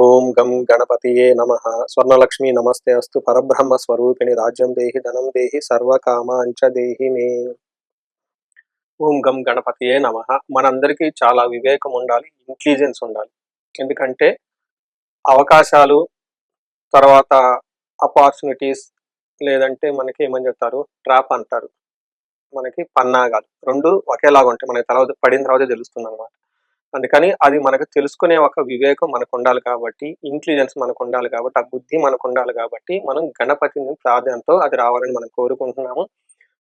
ఓం గం గణపతియే నమః. స్వర్ణలక్ష్మి నమస్తే అస్తు. పరబ్రహ్మ స్వరూపిణి రాజ్యం దేహి ధనం దేహి సర్వకామాంచ దేహి మే. ఓం గం గణపతియే నమః. మనందరికీ చాలా వివేకం ఉండాలి, ఇంటెలిజెన్స్ ఉండాలి. ఎందుకంటే అవకాశాలు, తర్వాత ఆపర్చునిటీస్, లేదంటే మనకి ఏమని చెప్తారు, ట్రాప్ అంటారు. మనకి పన్నాగాలు 2 ఒకేలాగా ఉంటాయి. మనకి తర్వాత పడిన తర్వాతే తెలుస్తుందన్నమాట. అందుకని అది మనకు తెలుసుకునే ఒక వివేకం మనకుండాలి కాబట్టి, ఇంటెలిజెన్స్ మనకుండాలి కాబట్టి, ఆ బుద్ధి మనకుండాలి కాబట్టి, మనం గణపతిని ప్రార్థనతో అది రావాలని మనం కోరుకుంటున్నాము.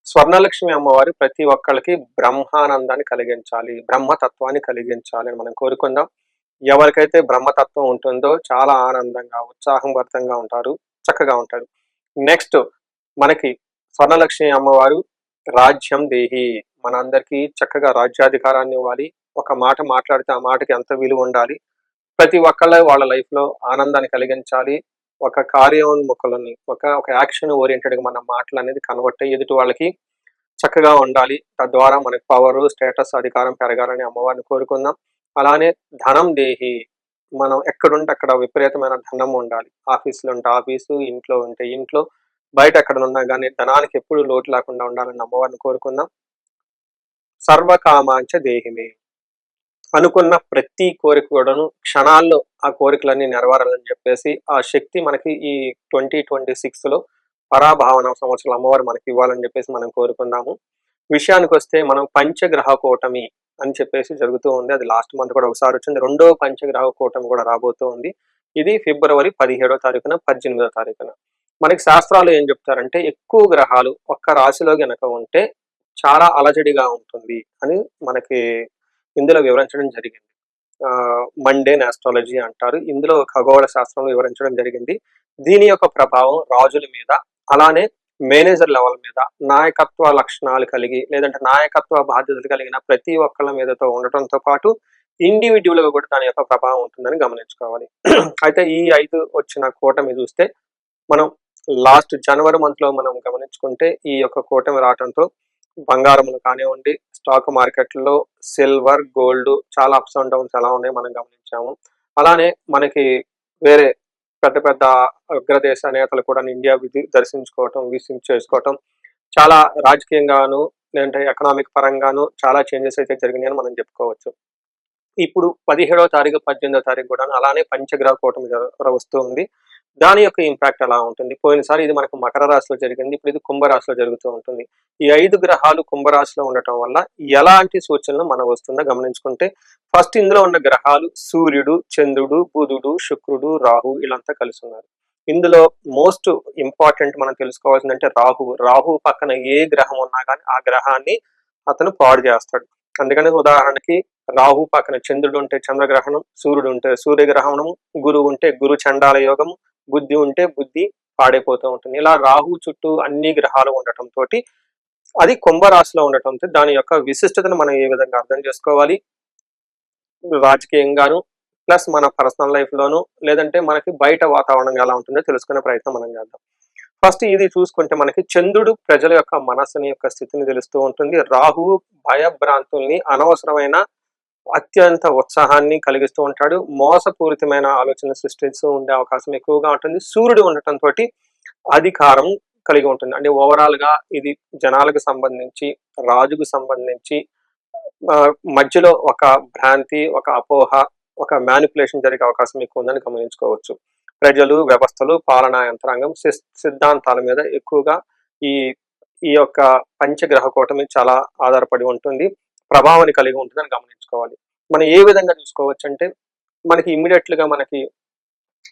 స్వర్ణలక్ష్మి అమ్మవారు ప్రతి ఒక్కళ్ళకి బ్రహ్మానందాన్ని కలిగించాలి, బ్రహ్మతత్వాన్ని కలిగించాలి అని మనం కోరుకుందాం. ఎవరికైతే బ్రహ్మతత్వం ఉంటుందో చాలా ఆనందంగా, ఉత్సాహభరితంగా ఉంటారు, చక్కగా ఉంటారు. నెక్స్ట్ మనకి స్వర్ణలక్ష్మి అమ్మవారు రాజ్యం దేహి, మనందరికీ చక్కగా రాజ్యాధికారాన్ని ఇవ్వాలి. ఒక మాట మాట్లాడితే ఆ మాటకి ఎంత విలువ ఉండాలి, ప్రతి ఒక్కళ్ళ వాళ్ళ లైఫ్ లో ఆనందాన్ని కలిగించాలి. ఒక కార్యోన్ముఖులని, ఒక యాక్షన్ ఓరియంటెడ్ గా మన మాటలు అనేది కన్వర్ట్ అయ్యి ఎదుటి వాళ్ళకి చక్కగా ఉండాలి. తద్వారా మనకి పవర్, స్టేటస్, అధికారం పెరగాలని అమ్మవారిని కోరుకుందాం. అలానే ధనం దేహి, మనం ఎక్కడుంటే అక్కడ విపరీతమైన ధనం ఉండాలి. ఆఫీసులో ఉంటే ఆఫీసు, ఇంట్లో ఉంటే ఇంట్లో, బయట ఎక్కడ ఉన్నా కానీ ధనానికి ఎప్పుడు లోటు లేకుండా ఉండాలని అమ్మవారిని కోరుకుందాం. సర్వకామాంచ దేహిమే, అనుకున్న ప్రతి కోరిక కూడాను క్షణాల్లో ఆ కోరికలన్నీ నెరవేరాలని చెప్పేసి ఆ శక్తి మనకి ఈ 2026లో పరాభావన సంవత్సరాలు అమ్మవారు మనకి ఇవ్వాలని చెప్పేసి మనం కోరుకుందాము. విషయానికి వస్తే మనం పంచగ్రహ కూటమి అని చెప్పేసి జరుగుతూ ఉంది. అది లాస్ట్ మంత్ కూడా ఒకసారి వచ్చింది. రెండో పంచగ్రహ కూటమి కూడా రాబోతూ ఉంది. ఇది ఫిబ్రవరి 17వ తారీఖున 18వ తారీఖున. మనకి శాస్త్రాలు ఏం చెప్తారంటే ఎక్కువ గ్రహాలు ఒక్క రాశిలో గనక ఉంటే చాలా అలజడిగా ఉంటుంది అని మనకి ఇందులో వివరించడం జరిగింది. మండేన్ ఆస్ట్రాలజీ అంటారు. ఇందులో ఖగోళ శాస్త్రంలో వివరించడం జరిగింది. దీని యొక్క ప్రభావం రాజుల మీద, అలానే మేనేజర్ లెవెల్ మీద, నాయకత్వ లక్షణాలు కలిగి లేదంటే నాయకత్వ బాధ్యతలు కలిగిన ప్రతి ఒక్కళ్ళ మీదతో ఉండటంతో పాటు ఇండివిజువల్ గా కూడా దాని యొక్క ప్రభావం ఉంటుందని గమనించుకోవాలి. అయితే ఈ 5 వచ్చిన కూటమి చూస్తే మనం లాస్ట్ జనవరి మంత్ లో మనం గమనించుకుంటే ఈ యొక్క కూటమి రావడంతో బంగారంలో కానివ్వండి, స్టాక్ మార్కెట్లో సిల్వర్, గోల్డ్ చాలా అప్స్ అండ్ డౌన్స్ ఎలా ఉన్నాయి మనం గమనించాము. అలానే మనకి వేరే పెద్ద పెద్ద అగ్రదేశ నేతలు కూడా ఇండియా దర్శించుకోవటం, విజిట్ చేసుకోవటం, చాలా రాజకీయంగాను లేదంటే ఎకనామిక్ పరంగాను చాలా చేంజెస్ అయితే జరిగినాయని మనం చెప్పుకోవచ్చు. ఇప్పుడు 17వ తారీఖు, 18వ తారీఖు కూడా అలానే పంచగ్రహ కూటమి వస్తూ ఉంది. దాని యొక్క ఇంపాక్ట్ ఎలా ఉంటుంది? పోయినసారి ఇది మనకు మకర రాశిలో జరిగింది, ఇప్పుడు ఇది కుంభరాశిలో జరుగుతూ ఉంటుంది. ఈ 5 గ్రహాలు కుంభరాశిలో ఉండటం వల్ల ఎలాంటి సూచనలు మనకు వస్తుందో గమనించుకుంటే, ఫస్ట్ ఇందులో ఉన్న గ్రహాలు సూర్యుడు, చంద్రుడు, బుధుడు, శుక్రుడు, రాహు వీళ్ళంతా కలిసి ఉన్నారు. ఇందులో మోస్ట్ ఇంపార్టెంట్ మనం తెలుసుకోవాల్సిందంటే రాహు పక్కన ఏ గ్రహం ఉన్నా కానీ ఆ గ్రహాన్ని అతను పాడు చేస్తాడు. అందుకని ఉదాహరణకి రాహు పక్కన చంద్రుడు ఉంటే చంద్రగ్రహణం, సూర్యుడు ఉంటే సూర్యగ్రహణము, గురువు ఉంటే గురు చండాల యోగము, బుద్ధి ఉంటే బుద్ధి పాడైపోతూ ఉంటుంది. ఇలా రాహు చుట్టూ అన్ని గ్రహాలు ఉండటంతో అది కుంభరాశిలో ఉండటంతో దాని యొక్క విశిష్టతను మనం ఏ విధంగా అర్థం చేసుకోవాలి, రాజకీయంగాను ప్లస్ మన పర్సనల్ లైఫ్ లోను, లేదంటే మనకి బయట వాతావరణం ఎలా ఉంటుందో తెలుసుకునే ప్రయత్నం మనం చేద్దాం. ఫస్ట్ ఇది చూసుకుంటే మనకి చంద్రుడు ప్రజల యొక్క మనస్సుని యొక్క స్థితిని తెలుస్తూ ఉంటుంది. రాహువు భయభ్రాంతుల్ని, అనవసరమైన అత్యంత ఉత్సాహాన్ని కలిగిస్తూ ఉంటాడు. మోసపూరితమైన ఆలోచన సృష్టిస్తూ ఉండే అవకాశం ఎక్కువగా ఉంటుంది. సూర్యుడు ఉండటంతో అధికారం కలిగి ఉంటుంది. అంటే ఓవరాల్ గా ఇది జనాలకు సంబంధించి, రాజుకు సంబంధించి మధ్యలో ఒక భ్రాంతి, ఒక అపోహ, ఒక మ్యానిపులేషన్ జరిగే అవకాశం ఎక్కువ ఉందని గమనించుకోవచ్చు. ప్రజలు, వ్యవస్థలు, పాలనా యంత్రాంగం సిద్ధాంతాల మీద ఎక్కువగా ఈ ఈ యొక్క పంచగ్రహ కూటమి చాలా ఆధారపడి ఉంటుంది, ప్రభావాన్ని కలిగి ఉంటుందని గమనించుకోవాలి. మనం ఏ విధంగా చూసుకోవచ్చు అంటే, మనకి ఇమ్మీడియట్ గా మనకి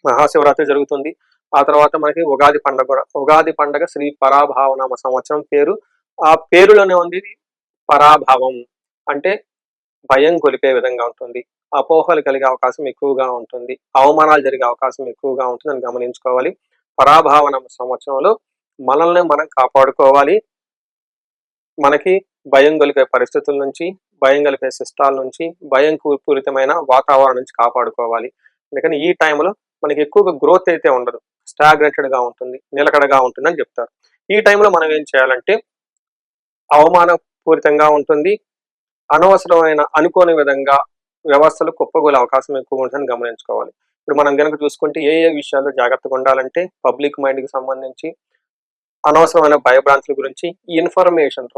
మహాశివరాత్రి జరుగుతుంది. ఆ తర్వాత మనకి ఉగాది పండుగ కూడా. ఉగాది పండుగ శ్రీ పరాభావనామ సంవత్సరం పేరు. ఆ పేరులోనే ఉంది పరాభావం, అంటే భయం గొలిపే విధంగా ఉంటుంది, అపోహలు కలిగే అవకాశం ఎక్కువగా ఉంటుంది, అవమానాలు జరిగే అవకాశం ఎక్కువగా ఉంటుందని గమనించుకోవాలి. పరాభావన సంవత్సరంలో మనల్ని మనం కాపాడుకోవాలి. మనకి భయం గొలిపే పరిస్థితుల నుంచి, భయం గలిపే శిష్టాల నుంచి, భయం పూరితమైన వాతావరణం నుంచి కాపాడుకోవాలి. అందుకని ఈ టైంలో మనకి ఎక్కువగా గ్రోత్ అయితే ఉండదు, స్టాగ్నేటెడ్ గా ఉంటుంది, నిలకడగా ఉంటుంది అని చెప్తారు. ఈ టైంలో మనం ఏం చేయాలంటే, అవమాన పూరితంగా ఉంటుంది, అనవసరమైన అనుకోని విధంగా వ్యవస్థలు కుప్పగూలే అవకాశం ఎక్కువ ఉంటుందని గమనించుకోవాలి. ఇప్పుడు మనం గనక చూసుకుంటే ఏ ఏ విషయాల్లో జాగ్రత్తగా ఉండాలంటే పబ్లిక్ మైండ్‌కి సంబంధించి అనవసరమైన భయభ్రాంతుల గురించి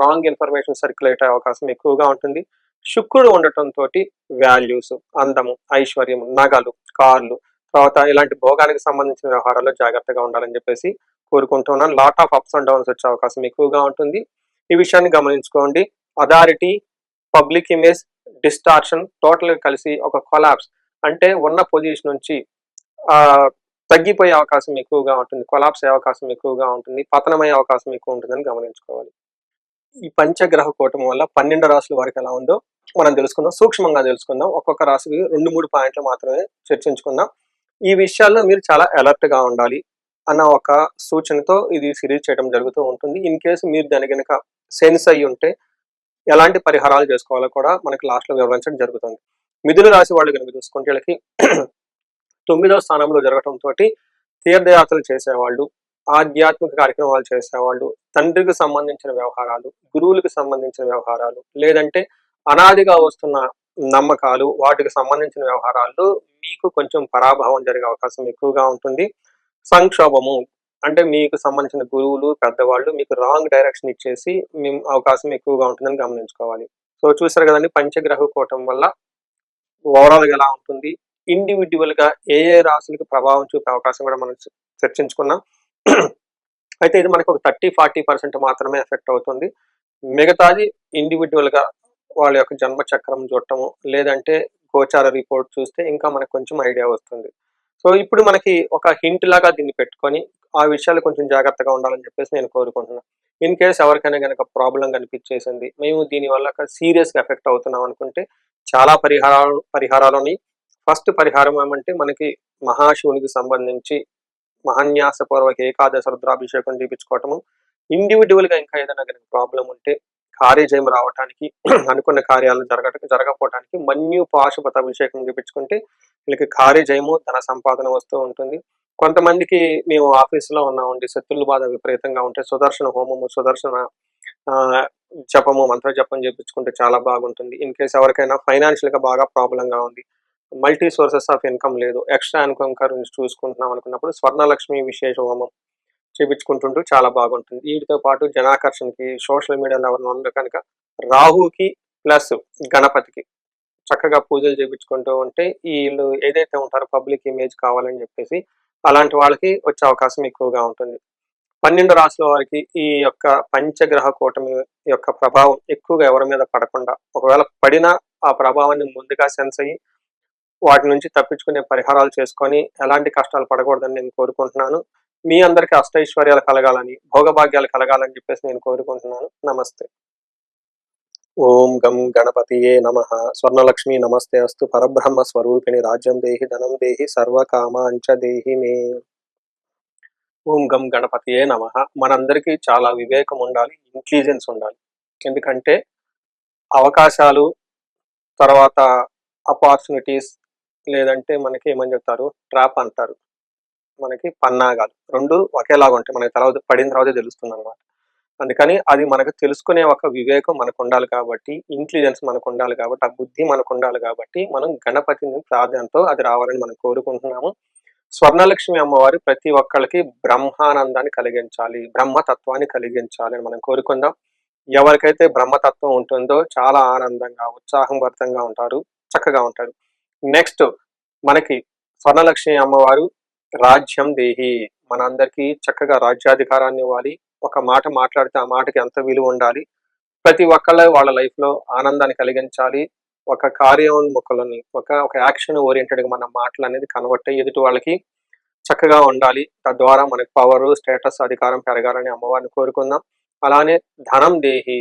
రాంగ్ ఇన్ఫర్మేషన్ సర్క్యులేట్ అయ్యే అవకాశం ఎక్కువగా ఉంటుంది. శుక్రుడు ఉండటంతోటి వాల్యూస్, అందము, ఐశ్వర్యం, నగలు, కార్లు, తర్వాత ఇలాంటి భోగానికి సంబంధించిన వ్యవహారాల్లో జాగ్రత్తగా ఉండాలని చెప్పేసి కోరుకుంటున్నాను. Lot of ups and downs వచ్చే అవకాశం ఎక్కువగా ఉంటుంది. ఈ విషయాన్ని గమనించుకోండి. అథారిటీ, పబ్లిక్ ఇమేజ్, డిస్టార్షన్ టోటల్‌గా కలిసి ఒక కొలాప్స్ అంటే ఉన్న పొజిషన్ నుంచి తగ్గిపోయే అవకాశం ఎక్కువగా ఉంటుంది. కొలాప్స్ అయ్యే అవకాశం ఎక్కువగా ఉంటుంది. పతనమయ్యే అవకాశం ఎక్కువ ఉంటుందని గమనించుకోవాలి. ఈ పంచగ్రహ కూటమి వల్ల 12 రాసుల వారికి ఎలా ఉందో మనం తెలుసుకుందాం. సూక్ష్మంగా తెలుసుకుందాం. ఒక్కొక్క రాశికి 2, 3 పాయింట్లు మాత్రమే చర్చించుకుందాం. ఈ విషయాల్లో మీరు చాలా అలర్ట్‌గా ఉండాలి అన్న ఒక సూచనతో ఇది సిరీస్ చేయడం జరుగుతూ ఉంటుంది. ఇన్ కేస్ మీరు దాన్ని గనక సెన్స్ అయ్యి ఉంటే ఎలాంటి పరిహారాలు చేసుకోవాలో కూడా మనకి లాస్ట్‌లో వివరించడం జరుగుతుంది. మిథున రాశి వాళ్ళు గనక చూసుకుంటే వీళ్ళకి 9వ స్థానంలో జరగటంతోటి తీర్థయాత్రలు చేసేవాళ్ళు, ఆధ్యాత్మిక కార్యక్రమాలు చేసేవాళ్ళు, తండ్రికి సంబంధించిన వ్యవహారాలు, గురువులకు సంబంధించిన వ్యవహారాలు, లేదంటే అనాదిగా వస్తున్న నమ్మకాలు, వాటికి సంబంధించిన వ్యవహారాల్లో మీకు కొంచెం పరాభవం జరిగే అవకాశం ఎక్కువగా ఉంటుంది. సంక్షోభము అంటే మీకు సంబంధించిన గురువులు, పెద్దవాళ్ళు మీకు రాంగ్ డైరెక్షన్ ఇచ్చేసి అవకాశం ఎక్కువగా ఉంటుందని గమనించుకోవాలి. సో చూసారు కదండి పంచగ్రహ కూటమి వల్ల ఓవరాల్‌గా ఎలా ఉంటుంది? ఇండివిడ్యువల్‌గా ఏ ఏ రాశులకు ప్రభావం చూపే అవకాశం కూడా మనం చర్చించుకున్నాం. అయితే ఇది మనకు ఒక 30-40% మాత్రమే ఎఫెక్ట్ అవుతుంది. మిగతాది ఇండివిడ్యువల్‌గా వాళ్ళ యొక్క జన్మ చక్రం చూడటము, లేదంటే గోచార రిపోర్ట్ చూస్తే ఇంకా మనకు కొంచెం ఐడియా వస్తుంది. సో ఇప్పుడు మనకి ఒక హింట్ లాగా దీన్ని పెట్టుకొని ఆ విషయాలు కొంచెం జాగ్రత్తగా ఉండాలని చెప్పేసి నేను కోరుకుంటున్నాను. ఇన్ కేస్ ఎవరికైనా గనక ప్రాబ్లమ్ కనిపించేసింది, మేము దీనివల్ల సీరియస్‌గా ఎఫెక్ట్ అవుతున్నాం అనుకుంటే చాలా పరిహారాలున్నాయి. ఫస్ట్ పరిహారం ఏమంటే మనకి మహాశివునికి సంబంధించి మహాన్యాసపూర్వక ఏకాదశ రుద్రాభిషేకం చేపించుకోవటము. ఇండివిడ్యువల్‌గా ఇంకా ఏదైనా గనక ప్రాబ్లమ్ ఉంటే కార్యజయం రావటానికి అనుకున్న కార్యాలు జరగకపోవటానికి మన్యు పాశుపత అభిషేకం చేపించుకుంటే వీళ్ళకి కార్యజయము, ధన సంపాదన వస్తూ ఉంటుంది. కొంతమందికి మేము ఆఫీస్‌లో ఉన్నామండి. శత్రువుల బాధ విపరీతంగా ఉంటే సుదర్శన హోమము, సుదర్శన జపము, మంత్ర జపం చేపించుకుంటే చాలా బాగుంటుంది. ఇన్ కేస్ ఎవరికైనా ఫైనాన్షియల్‌గా బాగా ప్రాబ్లమ్‌గా ఉంది. మల్టీ సోర్సెస్ ఆఫ్ ఇన్‌కమ్ లేదు. ఎక్స్‌ట్రా ఇన్‌కమ్ గురించి చూసుకుంటున్నాం అనుకున్నప్పుడు స్వర్ణలక్ష్మి విశేష హోమం చేపించుకుంటుంటూ చాలా బాగుంటుంది. వీటితో పాటు జనాకర్షణకి సోషల్ మీడియాలో ఎవరైనా ఉంటే కనుక రాహుకి ప్లస్ గణపతికి చక్కగా పూజలు చేపించుకుంటూ ఉంటే వీళ్ళు ఏదైతే ఉంటారో పబ్లిక్ ఇమేజ్ కావాలని చెప్పేసి అలాంటి వాళ్ళకి వచ్చే అవకాశం ఎక్కువగా ఉంటుంది. 12 రాశుల వారికి ఈ యొక్క పంచగ్రహ కూటమి యొక్క ప్రభావం ఎక్కువగా ఎవరి మీద పడకుండా, ఒకవేళ పడినా ఆ ప్రభావాన్ని ముందుగా సెన్స్ అయ్యి వాటి నుంచి తప్పించుకునే పరిహారాలు చేసుకొని ఎలాంటి కష్టాలు పడకూడదని నేను కోరుకుంటున్నాను. మీ అందరికీ అష్టైశ్వర్యాలు కలగాలని, భోగభాగ్యాలు కలగాలని చెప్పేసి నేను కోరుకుంటున్నాను. నమస్తే. ఓం గం గణపతియే నమః. స్వర్ణలక్ష్మి నమస్తే అస్తు. పరబ్రహ్మ స్వరూపిణి రాజ్యం దేహి, ధనం దేహి, సర్వకామాంచ దేహి మే. ఓం గం గణపతియే నమః. మనందరికీ చాలా వివేకం ఉండాలి, ఇంటెలిజెన్స్ ఉండాలి. ఎందుకంటే అవకాశాలు, తర్వాత అపార్చునిటీస్, లేదంటే మనకి ఏమని చెప్తారు ట్రాప్ అంటారు. మనకి పన్నాగాలు 2 ఒకేలాగా ఉంటాయి. మనకి తర్వాత పడిన తర్వాతే తెలుస్తుందన్నమాట. అందుకని అది మనకు తెలుసుకునే ఒక వివేకం మనకు ఉండాలి కాబట్టి, ఇంటెలిజెన్స్ మనకు ఉండాలి కాబట్టి, ఆ బుద్ధి మనకు ఉండాలి కాబట్టి మనం గణపతిని ప్రార్థనతో అది రావాలని మనం కోరుకుంటున్నాము. స్వర్ణలక్ష్మి అమ్మవారు ప్రతి ఒక్కళ్ళకి బ్రహ్మానందాన్ని కలిగించాలి, బ్రహ్మతత్వాన్ని కలిగించాలి అని మనం కోరుకుందాం. ఎవరికైతే బ్రహ్మతత్వం ఉంటుందో చాలా ఆనందంగా, ఉత్సాహభరితంగా ఉంటారు, చక్కగా ఉంటారు. నెక్స్ట్ మనకి స్వర్ణలక్ష్మి అమ్మవారు రాజ్యం దేహి, మనందరికీ చక్కగా రాజ్యాధికారాన్ని ఇవ్వాలి. ఒక మాట మాట్లాడితే ఆ మాటకి ఎంత విలువ ఉండాలి. ప్రతి ఒక్కళ్ళ వాళ్ళ లైఫ్‌లో ఆనందాన్ని కలిగించాలి. ఒక కార్యోన్ముఖులని, ఒక యాక్షన్ ఓరియెంటెడ్‌గా మన మాటలనేది కన్వర్ట్ అయ్యి ఎదుటి వాళ్ళకి చక్కగా ఉండాలి. తద్వారా మనకి పవరు, స్టేటస్, అధికారం పెరగాలని అమ్మవారిని కోరుకుందాం. అలానే ధనం దేహి,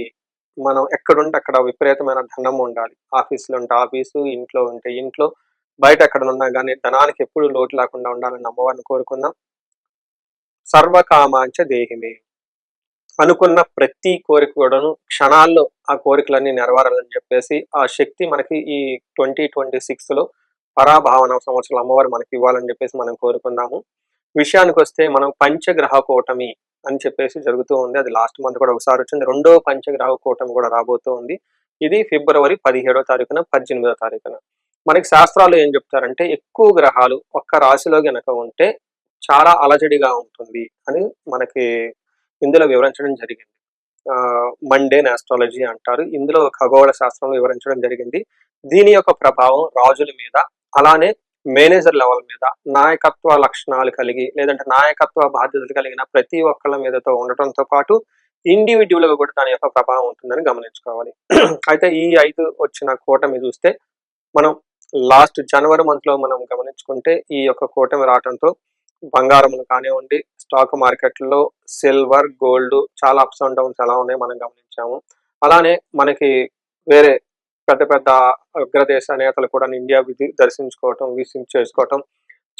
మనం ఎక్కడుంటే అక్కడ విపరీతమైన ధనం ఉండాలి. ఆఫీస్‌లో ఉంటే ఆఫీసు, ఇంట్లో ఉంటే ఇంట్లో, బయట ఎక్కడనున్నా గానీ ధనానికి ఎప్పుడు లోటు లేకుండా ఉండాలని అమ్మవారిని కోరుకుందాం. సర్వకామాంచ దేహిమే, అనుకున్న ప్రతి కోరిక కూడాను క్షణాల్లో ఆ కోరికలన్నీ నెరవేరాలని చెప్పేసి ఆ శక్తి మనకి ఈ 2026లో పరాభావన సంవత్సరాలు అమ్మవారు మనకి ఇవ్వాలని చెప్పేసి మనం కోరుకుందాము. విషయానికి వస్తే మనం పంచగ్రహ కూటమి అని చెప్పేసి జరుగుతూ ఉంది. అది లాస్ట్ మంత్ కూడా ఒకసారి వచ్చింది. రెండో పంచగ్రహ కూటమి కూడా రాబోతూ ఉంది. ఇది ఫిబ్రవరి 17వ తారీఖున, 18వ తారీఖున. మనకి శాస్త్రాలు ఏం చెప్తారంటే ఎక్కువ గ్రహాలు ఒక్క రాశిలో గనక ఉంటే చాలా అలజడిగా ఉంటుంది అని మనకి ఇందులో వివరించడం జరిగింది. మండేన్ ఆస్ట్రాలజీ అంటారు. ఇందులో ఖగోళ శాస్త్రంలో వివరించడం జరిగింది. దీని యొక్క ప్రభావం రాజుల మీద, అలానే మేనేజర్ లెవెల్ మీద, నాయకత్వ లక్షణాలు కలిగి లేదంటే నాయకత్వ బాధ్యతలు కలిగిన ప్రతి ఒక్కళ్ళ మీదతో ఉండటంతో పాటు ఇండివిడ్యువల్ గా కూడా దాని యొక్క ప్రభావం ఉంటుందని గమనించుకోవాలి. అయితే ఈ 5 వచ్చిన కూటమి చూస్తే మనం లాస్ట్ జనవరి మంత్ లో మనం గమనించుకుంటే ఈ యొక్క కూటమి రావడంతో బంగారములు కానివ్వండి, స్టాక్ మార్కెట్లలో సిల్వర్, గోల్డ్ చాలా అప్స్ అండ్ డౌన్స్ ఎలా ఉన్నాయి మనం గమనించాము. అలానే మనకి వేరే పెద్ద పెద్ద అగ్రదేశ నేతలు కూడా ఇండియా దర్శించుకోవటం, విజిట్ చేసుకోవటం,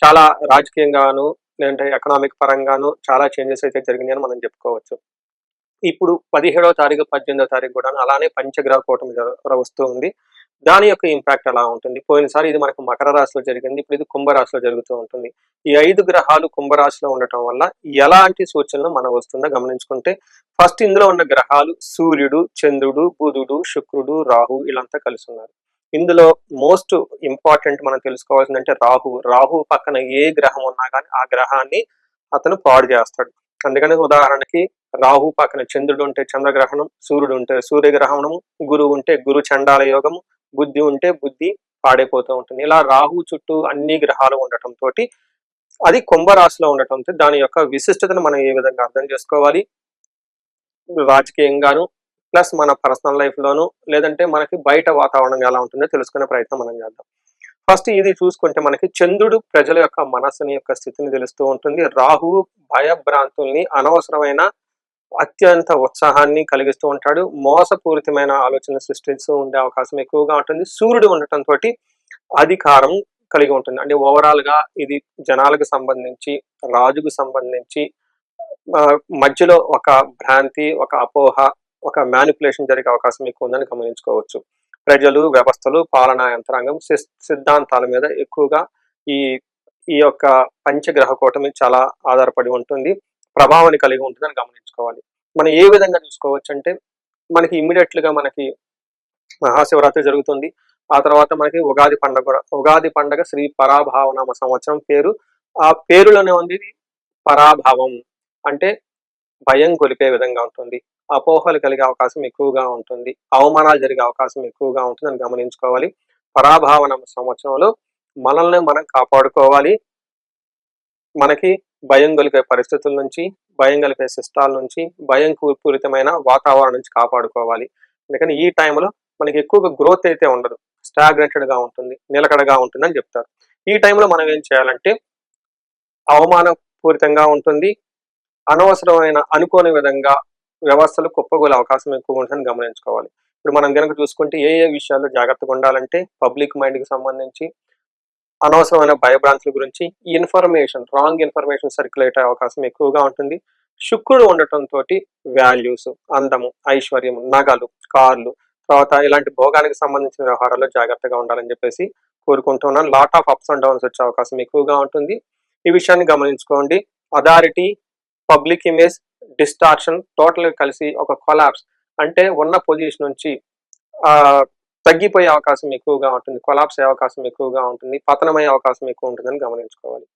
చాలా రాజకీయంగాను లేదంటే ఎకనామిక్ పరంగాను చాలా చేంజెస్ అయితే జరిగినాయని మనం చెప్పుకోవచ్చు. ఇప్పుడు 17వ తారీఖు, 18వ తారీఖు కూడా అలానే పంచగ్రహ కూటమి వస్తూ ఉంది. దాని యొక్క ఇంపాక్ట్ ఎలా ఉంటుంది? పోయినసారి ఇది మనకు మకర రాశిలో జరిగింది. ఇప్పుడు ఇది కుంభరాశిలో జరుగుతూ ఉంటుంది. ఈ 5 గ్రహాలు కుంభరాశిలో ఉండటం వల్ల ఎలాంటి సూచనలు మనకు వస్తుందో గమనించుకుంటే, ఫస్ట్ ఇందులో ఉన్న గ్రహాలు సూర్యుడు, చంద్రుడు, బుధుడు, శుక్రుడు, రాహు వీళ్ళంతా కలిసి ఉన్నారు. ఇందులో మోస్ట్ ఇంపార్టెంట్ మనం తెలుసుకోవాల్సిందంటే రాహు. రాహు పక్కన ఏ గ్రహం ఉన్నా కానీ ఆ గ్రహాన్ని అతను పాడు చేస్తాడు. అందుకని ఉదాహరణకి రాహు పక్కన చంద్రుడు ఉంటే చంద్రగ్రహణం, సూర్యుడు ఉంటే సూర్యగ్రహణము, గురువు ఉంటే గురు చండాల యోగము, బుద్ధి ఉంటే బుద్ధి పాడైపోతూ ఉంటుంది. ఇలా రాహు చుట్టూ అన్ని గ్రహాలు ఉండటం తోటి అది కుంభరాశిలో ఉండటంతో దాని యొక్క విశిష్టతను మనం ఏ విధంగా అర్థం చేసుకోవాలి, రాజకీయంగాను ప్లస్ మన పర్సనల్ లైఫ్ లోను లేదంటే మనకి బయట వాతావరణం ఎలా ఉంటుందో తెలుసుకునే ప్రయత్నం మనం చేద్దాం. ఫస్ట్ ఇది చూసుకుంటే మనకి చంద్రుడు ప్రజల యొక్క మనస్సుని యొక్క స్థితిని తెలుస్తూ ఉంటుంది. రాహువు భయభ్రాంతుల్ని, అనవసరమైన అత్యంత ఉత్సాహాన్ని కలిగిస్తూ ఉంటాడు. మోసపూరితమైన ఆలోచన సృష్టిస్తూ ఉండే అవకాశం ఎక్కువగా ఉంటుంది. సూర్యుడు ఉండటం తోటి అధికారం కలిగి ఉంటుంది. అంటే ఓవరాల్ గా ఇది జనాలకు సంబంధించి, రాజుకు సంబంధించి మధ్యలో ఒక భ్రాంతి, ఒక అపోహ, ఒక మ్యానిపులేషన్ జరిగే అవకాశం ఎక్కువ ఉందని గమనించుకోవచ్చు. ప్రజలు, వ్యవస్థలు, పాలనా యంత్రాంగం సిద్ధాంతాల మీద ఎక్కువగా ఈ ఈ యొక్క పంచగ్రహ కూటమి చాలా ఆధారపడి ఉంటుంది, ప్రభావాన్ని కలిగి ఉంటుందని గమనించుకోవాలి. మనం ఏ విధంగా చూసుకోవచ్చు అంటే మనకి ఇమ్మీడియట్ గా మనకి మహాశివరాత్రి జరుగుతుంది. ఆ తర్వాత మనకి ఉగాది పండుగ కూడా. ఉగాది పండుగ శ్రీ పరాభావనామ సంవత్సరం పేరు. ఆ పేరులోనే ఉంది పరాభావం అంటే భయం కొలిపే విధంగా ఉంటుంది, అపోహలు కలిగే అవకాశం ఎక్కువగా ఉంటుంది, అవమానాలు జరిగే అవకాశం ఎక్కువగా ఉంటుందని గమనించుకోవాలి. పరాభావన సంవత్సరంలో మనల్ని మనం కాపాడుకోవాలి. మనకి భయం కలిగే పరిస్థితుల నుంచి, భయం కలిగే శిష్టాల నుంచి, భయం పూరితమైన వాతావరణం నుంచి కాపాడుకోవాలి. అందుకని ఈ టైంలో మనకి ఎక్కువగా గ్రోత్ అయితే ఉండదు, స్టాగ్నెటెడ్ గా ఉంటుంది, నిలకడగా ఉంటుంది అని చెప్తారు. ఈ టైంలో మనం ఏం చేయాలంటే అవమానపూరితంగా ఉంటుంది, అనవసరమైన అనుకోని విధంగా వ్యవస్థలు కుప్పగోలే అవకాశం ఎక్కువ ఉంటుందని గమనించుకోవాలి. ఇప్పుడు మనం కనుక చూసుకుంటే ఏ ఏ విషయాల్లో జాగ్రత్తగా ఉండాలంటే పబ్లిక్ మైండ్ కి సంబంధించి అనవసరమైన భయభ్రాంతుల గురించి, ఇన్ఫర్మేషన్, రాంగ్ ఇన్ఫర్మేషన్ సర్క్యులేట్ అయ్యే అవకాశం ఎక్కువగా ఉంటుంది. శుక్రుడు ఉండటం తోటి వాల్యూస్, అందము, ఐశ్వర్యం, నగలు, కార్లు, తర్వాత ఇలాంటి భోగానికి సంబంధించిన వ్యవహారాల్లో జాగ్రత్తగా ఉండాలని చెప్పేసి కోరుకుంటున్నాను. Lot of ups and downs వచ్చే అవకాశం ఎక్కువగా ఉంటుంది. ఈ విషయాన్ని గమనించుకోండి. Authority, public image, distortion total కలిసి ఒక కొలాప్స్ అంటే ఉన్న పొజిషన్ నుంచి తగ్గిపోయే అవకాశం ఎక్కువగా ఉంటుంది, కొలాప్స్ అయ్యే అవకాశం ఎక్కువగా ఉంటుంది, పతనమయ్యే అవకాశం ఎక్కువ ఉంటుందని గమనించుకోవాలి.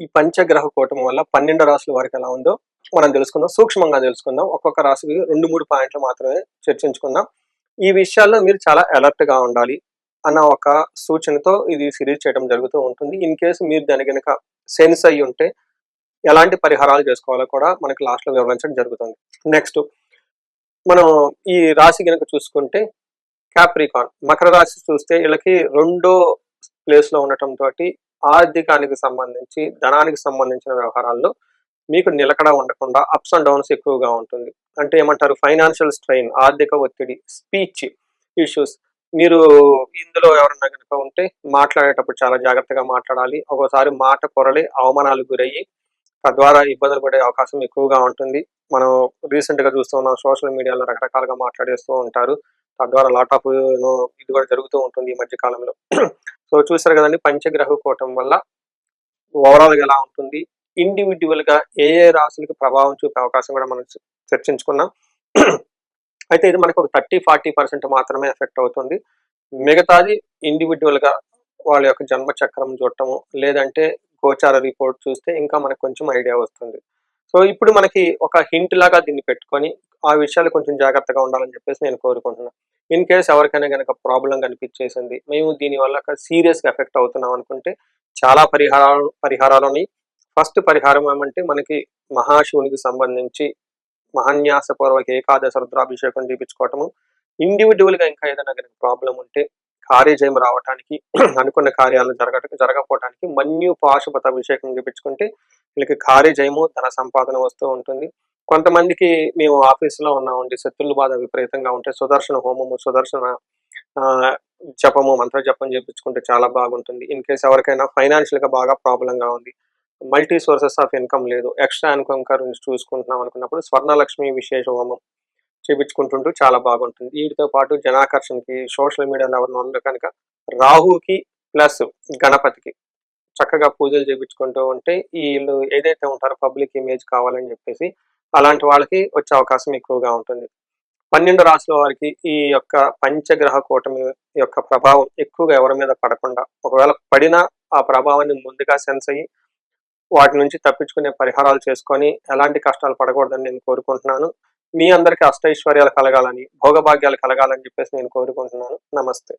ఈ పంచగ్రహ కూటమి వల్ల 12 రాశుల వరకు ఎలా ఉందో మనం తెలుసుకుందాం, సూక్ష్మంగా తెలుసుకుందాం. ఒక్కొక్క రాశికి 2-3 పాయింట్లు మాత్రమే చర్చించుకుందాం. ఈ విషయాల్లో మీరు చాలా అలర్ట్ గా ఉండాలి అన్న ఒక సూచనతో ఇది సిరీస్ చేయడం జరుగుతూ ఉంటుంది. ఇన్ కేసు మీరు దాని కనుక సెన్స్ అయ్యి ఉంటే ఎలాంటి పరిహారాలు చేసుకోవాలో కూడా మనకి లాస్ట్ లో వివరించడం జరుగుతుంది. నెక్స్ట్ మనం ఈ రాశి కనుక చూసుకుంటే క్యాప్రికాన్, మకర రాశి చూస్తే వీళ్ళకి 2వ ప్లేస్ లో ఉండటం తోటి ఆర్థికానికి సంబంధించి, ధనానికి సంబంధించిన వ్యవహారాల్లో మీకు నిలకడ ఉండకుండా అప్స్ అండ్ డౌన్స్ ఎక్కువగా ఉంటుంది. అంటే ఏమంటారు, ఫైనాన్షియల్ స్ట్రెయిన్, ఆర్థిక ఒత్తిడి, స్పీచ్ ఇష్యూస్. మీరు ఇందులో ఎవరన్నా కనుక ఉంటే మాట్లాడేటప్పుడు చాలా జాగ్రత్తగా మాట్లాడాలి. ఒక్కోసారి మాట పొరలి అవమానాలకు గురయ్యి తద్వారా ఇబ్బందులు పడే అవకాశం ఎక్కువగా ఉంటుంది. మనం రీసెంట్ గా చూస్తూ ఉన్నాం, సోషల్ మీడియాలో రకరకాలుగా మాట్లాడేస్తూ ఉంటారు. తద్వారా లాట్ ఆఫ్ ఇది కూడా జరుగుతూ ఉంటుంది ఈ మధ్య కాలంలో. సో చూసారు కదండి, పంచగ్రహ కూటమి వల్ల ఓవరాల్ గా ఎలా ఉంటుంది, ఇండివిడ్యువల్ గా ఏ ఏ రాశులకు ప్రభావం చూపే అవకాశం కూడా మనం చర్చించుకున్నాం. అయితే ఇది మనకు ఒక 30-40% మాత్రమే ఎఫెక్ట్ అవుతుంది. మిగతాది ఇండివిడ్యువల్‌గా వాళ్ళ యొక్క జన్మ చక్రం చూడటము, లేదంటే గోచార రిపోర్ట్ చూస్తే ఇంకా మనకు కొంచెం ఐడియా వస్తుంది. సో, ఇప్పుడు మనకి ఒక హింట్ లాగా దీన్ని పెట్టుకొని, ఆ విషయాలు కొంచెం జాగ్రత్తగా ఉండాలని చెప్పేసి నేను కోరుకుంటున్నా. ఇన్ కేస్ ఎవరికైనా గనక ప్రాబ్లమ్ కనిపిచ్చేసింది, మేము దీనివల్ల సీరియస్‌గా ఎఫెక్ట్ అవుతున్నాం అనుకుంటే, చాలా పరిహారాలున్నాయి. ఫస్ట్ పరిహారం ఏమంటే మనకి మహాశివునికి సంబంధించి మహాన్యాసపూర్వక ఏకాదశ రుద్రాభిషేకం చేపించుకోవటము. ఇండివిడ్యువల్‌గా ఇంకా ఏదైనా గనక ప్రాబ్లమ్ ఉంటే కార్యజయం రావటానికి అనుకున్న కార్యాలు జరగకపోవటానికి మన్యు పాశుపత అభిషేకం చేపించుకుంటే వీళ్ళకి కార్యజయము, ధన సంపాదన వస్తూ ఉంటుంది. కొంతమందికి మేము ఆఫీస్‌లో ఉన్నామండి. శత్రువుల బాధ విపరీతంగా ఉంటే సుదర్శన హోమము, సుదర్శన ఆహ్, జపము, మంత్ర జపం చేపించుకుంటే చాలా బాగుంటుంది. ఇన్ కేస్ ఎవరికైనా ఫైనాన్షియల్‌గా బాగా ప్రాబ్లమ్‌గా ఉంది. మల్టీ సోర్సెస్ ఆఫ్ ఇన్‌కమ్ లేదు. ఎక్స్‌ట్రా ఇన్‌కమ్ గురించి చూసుకుంటున్నాం అనుకున్నప్పుడు స్వర్ణలక్ష్మి విశేష హోమం చేపించుకుంటుంటూ చాలా బాగుంటుంది. వీటితో పాటు జనాకర్షణకి సోషల్ మీడియాలో ఎవరైనా ఉంటే కనుక రాహుకి ప్లస్ గణపతికి చక్కగా పూజలు చేపించుకుంటూ ఉంటే ఈళ్ళు ఏదైతే ఉంటారో పబ్లిక్ ఇమేజ్ కావాలని చెప్పేసి అలాంటి వాళ్ళకి వచ్చే అవకాశం ఎక్కువగా ఉంటుంది. 12 రాసుల వారికి ఈ యొక్క పంచగ్రహ కూటమి యొక్క ప్రభావం ఎక్కువగా ఎవరి మీద పడకుండా, ఒకవేళ పడినా ఆ ప్రభావాన్ని ముందుగా సెన్స్ అయ్యి వాటి నుంచి తప్పించుకునే పరిహారాలు చేసుకొని ఎలాంటి కష్టాలు పడకూడదని నేను కోరుకుంటున్నాను. మీ అందరికీ అష్టైశ్వర్యాలు కలగాలని, భోగభాగ్యాలు కలగాలని చెప్పేసి నేను కోరుకుంటున్నాను. నమస్తే.